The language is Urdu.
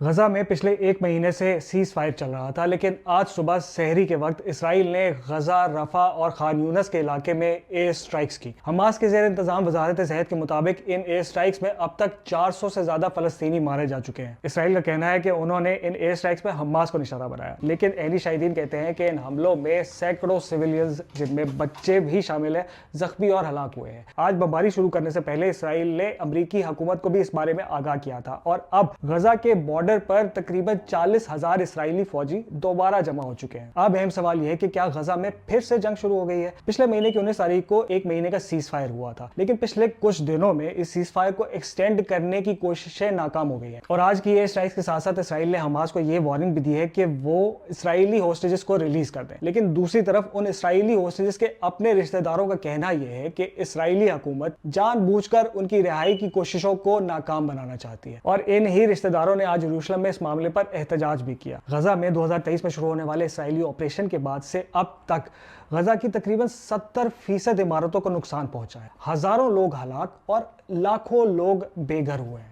غزہ میں پچھلے ایک مہینے سے سیز فائر چل رہا تھا، لیکن آج صبح سحری کے وقت اسرائیل نے غزہ، رفح اور خان یونس کے علاقے میں ایئر اسٹرائکس کی۔ حماس کے زیر انتظام وزارت صحت کے مطابق ان ایئر اسٹرائکس میں اب تک 400 سے زیادہ فلسطینی مارے جا چکے ہیں۔ اسرائیل کا کہنا ہے کہ انہوں نے ان ایئر اسٹرائکس میں حماس کو نشانہ بنایا، لیکن عینی شاہدین کہتے ہیں کہ ان حملوں میں سینکڑوں سویلینز، جن میں بچے بھی شامل ہیں، زخمی اور ہلاک ہوئے ہیں۔ آج بمباری شروع کرنے سے پہلے اسرائیل نے امریکی حکومت کو بھی اس بارے میں آگاہ کیا تھا، اور اب غزہ کے بارڈر پر تقریباً 40,000 اسرائیلی فوجی دوبارہ جمع ہو چکے ہیں۔ اب اہم سوال یہ ہے کہ کیا غزہ میں پھر سے جنگ شروع ہو گئی ہے؟ پچھلے مہینے کی 19 تاریخ کو ایک مہینے کا سیز فائر ہوا تھا، لیکن پچھلے کچھ دنوں میں اس سیز فائر کو ایکسٹینڈ کرنے کی کوششیں ناکام ہو گئی ہیں، اور آج کی ایئر اسٹرائکس کے ساتھ ساتھ اسرائیل نے حماس کو یہ وارننگ بھی دی ہے کہ وہ اسرائیلی ہوسٹیجز کو ریلیز کر دیں۔ لیکن دوسری طرف ان اسرائیلی ہوسٹیجز کے اپنے رشتہ داروں کا کہنا یہ ہے کہ اسرائیلی حکومت جان بوجھ کر ان کی رہائی کی کوششوں کو ناکام بنانا چاہتی ہے، اور ان ہی رشتہ داروں نے آج یروشلم میں اس معاملے پر احتجاج بھی کیا۔ غزہ میں 2023 میں شروع ہونے والے اسرائیلی آپریشن کے بعد سے اب تک غزہ کی تقریباً 70% عمارتوں کو نقصان پہنچا ہے، ہزاروں لوگ ہلاک اور لاکھوں لوگ بے گھر ہوئے ہیں۔